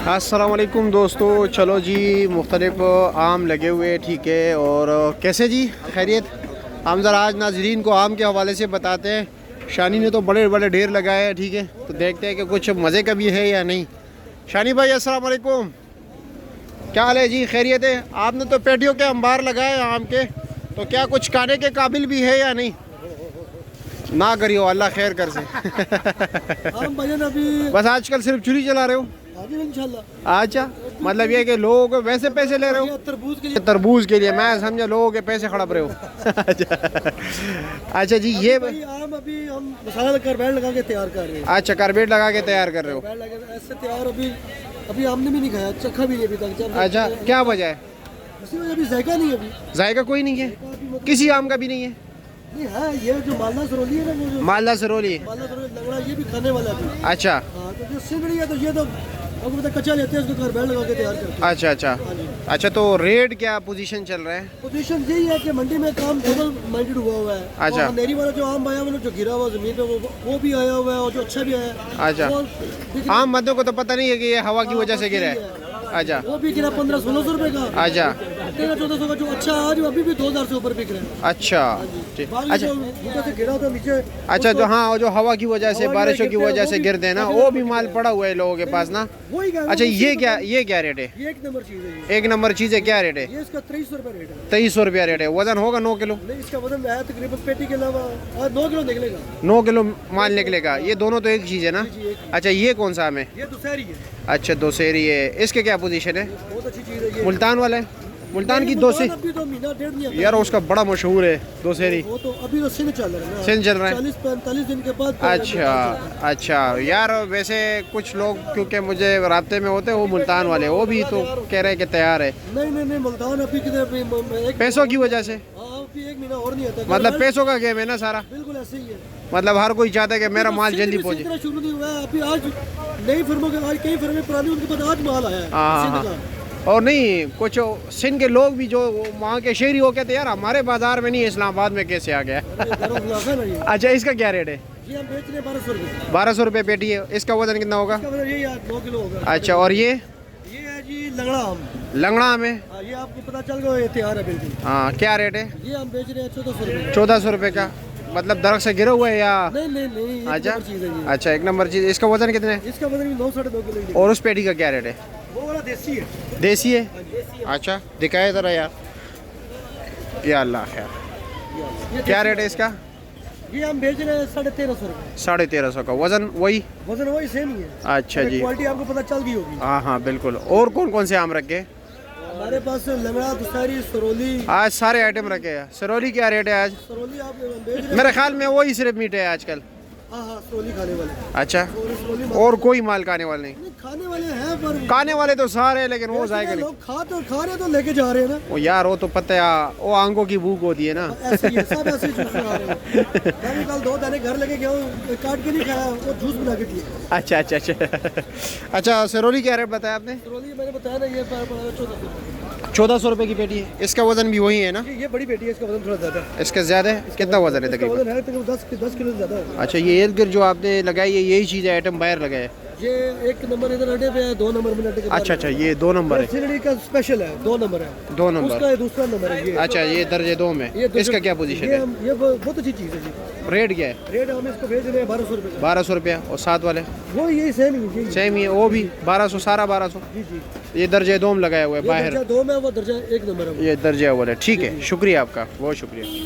अस्सलाम वालेकुम दोस्तों। चलो जी, मुख्तलिफ आम लगे हुए, ठीक है। और कैसे जी, खैरियत? हम ज़रा आज नाजरीन को आम के हवाले से बताते हैं। शानी ने तो बड़े बड़े ढेर लगाए हैं, ठीक है, तो देखते हैं कि कुछ मज़े का भी है या नहीं। शानी भाई अस्सलाम वालेकुम, क्या हाल है जी? खैरियत है? आपने तो पेटियों के अंबार लगाए हैं आम के, तो क्या कुछ खाने के काबिल भी है या नहीं? ना करियो, अल्लाह खैर कर से। अभी बस आजकल सिर्फ चुरी चला रहे हो? इंशाल्लाह। अच्छा, मतलब ये कि लोगों को वैसे पैसे ले रहे हो? तरबूज के लिए मैं समझा लोगों के पैसे खड़प रहे हो। अच्छा जी, ये आम अभी हम मसाला कार्बेट लगा के तैयार कर रहे हैं। अच्छा, कार्बेट लगा के तैयार कर रहे हो? ऐसे तैयार अभी हमने भी नहीं खाया, चखा भी नहीं अभी तक। अच्छा, क्या वजह है? अभी जायका नहीं है, अभी जायका कोई नहीं है, किसी आम का भी नहीं है? नहीं है, ये जो मालदा सरोली है ना, वो जो मालदा सरोली, मालदा सरोली लंगड़ा, ये भी खाने वाला भी। अच्छा। हाँ, तो जो सिंगड़ी है तो ये तो अगर मतलब कच्चा लेते हैं, उसको कार्बेट लगा के तैयार करते हैं। अच्छा अच्छा अच्छा, तो रेट क्या पोजीशन चल रहा है? पोजीशन यही है कि मंडी में काम डबल माइंडेड हुआ है। अच्छा। और अंधेरी वाला जो आम आया हुआ, जो गिरा हुआ जमीन पे, वो भी आया हुआ है, और जो अच्छा भी आया है। अच्छा, आम बंदों को तो पता नहीं है कि ये हवा की वजह से गिरा है। अच्छा, वो भी गिरा 1500-1600 रुपए का। अच्छा, 1300-1400 का जो अच्छा आज अभी भी 2000 से ऊपर बिक रहा है। अच्छा, ठीक। बाकी अच्छा जो ऊपर से गिरा था नीचे। अच्छा, जो हाँ, जो हवा की वजह से, हवा की बारिशों की वजह से वजह से वो भी- गिरते हैं ना, वो भी माल पड़ा हुआ है लोगों के पास ना। वही कह रहा हूँ, अच्छा, ये उसी क्या, का- ये क्या रेट है? ये एक नंबर चीज है। एक नंबर चीज़ है, क्या रेट है? ये इसका 2300 रुपए रेट है। 2300 रुपया रेट है। वजन होगा 9 किलो? नहीं, इसका वजन है तकरीबन पेटी के अलावा 9 किलो निकलेगा। 9 किलो माल निकलेगा। ये दोनों तो एक चीज़ है ना? जी, एक। अच्छा, ये कौन सा आम है? ये दुशहरी है, अच्छा, दोसेरी है। इसके क्या पोजीशन है? बहुत अच्छी चीज है ये। मुल्तान वाला है? मुल्तान की नहीं, दोसे अभी तो महीना डेढ़ नहीं आता। यार, उसका बड़ा मशहूर है दोसेरी। वो तो अभी तो सिंध चल रहा है ना। सिंध चल रहा है। 40-45 दिन के बाद। अच्छा अच्छा, यार वैसे कुछ लोग क्योंकि मुझे राब्ते में होते हैं, वो मुल्तान वाले, वो भी तो कह रहे हैं कि तैयार है। नहीं, मुल्तान अभी किधर, अभी पैसों की वजह से, हाँ, अभी एक महीना और नहीं आता। मतलब पैसों का गेम है ना सारा। बिल्कुल ऐसे ही है। मतलब हर कोई चाहता है कि मेरा माल सिंध जल्दी भी पहुंचे। सिंध का शुरू नहीं हुआ है अभी। आज नई फिल्मों के, आज कई फिल्में पुरानी, उनके बाद आज माल आया है हाँ, सिंध हाँ। का। और नहीं, कुछ सिंध के लोग भी जो वहाँ के शहरी हो कहते हैं, यार हमारे बाजार में नहीं, इस्लामाबाद में कैसे आ गया? दारुल-खुलाफा है ना ये। अच्छा, इसका क्या रेट है? ये हम बेच रहे हैं 1200 रुपये। 1200 रुपये पेटी है। इसका वजन कितना होगा? इसका मतलब यही 9 किलो होगा। अच्छा, और ये है जी लंगड़ा आम। लंगड़ा आम है? हाँ, ये आपको पता चल गया, ये तैयार है बिल्कुल। हाँ, क्या रेट है? ये हम बेच रहे हैं 1400 रुपये। 1400 रुपये का? मतलब दरख्त से गिरा हुआ है या? नहीं, एक अच्छा नंबर चीज़ है ये। अच्छा, एक नंबर चीज़। इसका वजन कितना है? इसका वजन भी 9-2.5 किलो ही है। और उस पेटी का क्या रेट है? वो वाला देसी है। देसी है? देसी है। अच्छा, दिखाए ज़रा यार। या अल्लाह खैर, ये क्या देसी रेट है इसका? ये हम बेच रहे हैं 1350 रुपये। 1350 का। वजन वही? वजन वही सेम ही है। अच्छा जी, क्वालिटी आपको पता चल गई होगी। हाँ हाँ बिल्कुल। और कौन कौन से आम रखे? हमारे पास लंगड़ा, दुसारी, सरोली। आज सारे आइटम रखे हैं। सरोली क्या रेट है आज? सरोली आप बेच रहे हैं। मेरे ख्याल में वही सिर्फ मीट है आजकल। हाँ, सरोली खाने वाले। अच्छा, सरोली और कोई माल खाने वाले नहीं? नहीं, खाने वाले हैं पर खाने वाले तो सारे हैं, लेकिन वो जाएगा नहीं। लोग खा रहे तो लेके जा रहे हैं ना। वो यार, वो तो पता है, वो आंखों की भूख होती है ना। ऐसे ही है, सब ऐसे ही जूस बना रहे हैं। मैं भी कल 2 दाने घर लेके गया हूँ, काट के नहीं खाया, वो जूस बना के दिया। अच्छा अच्छा अच्छा। अच्छा, सरोली क्या रेट बताया आपने? सरोली मैंने बताया ना, ये 1400 रुपये की पेटी है। इसका वजन भी वही है ना? ये बड़ी बेटी है, इसका वजन थोड़ा ज्यादा है। इसका ज़्यादा है? कितना वजन है इसका तकरीबन? वजन है तकरीबन 10 किलो से ज्यादा है। अच्छा, ये इर्द गिर्द जो आपने लगाई है, यही चीज़ है, आइटम बाहर लगाए? ये 1 नंबर इधर अड्डे पे है, 2 नंबर में अड्डे के अच्छा अच्छा, ये 2 नंबर है? सिलड़ी का स्पेशल है, 2 नंबर है। 2 नंबर। उसका दूसरा नंबर है ये। अच्छा, ये दर्जे 2 में। इसका क्या पोजीशन है? ये बहुत अच्छी चीज़ है जी। रेट क्या है? रेट हम इसको भेज रहे हैं 1200 रुपये। 1200 रुपया। और साथ वाले? वो यही सेम ही है। सेम ही है, वो भी 1200, सारा 1200। जी। ये दर्जे 2 में लगाया हुआ है ये बाहर। दर्जा 2 में, वो दर्जा 1 नंबर है। ये दर्जे अव्वल है। ठीक है, शुक्रिया आपका, बहुत शुक्रिया।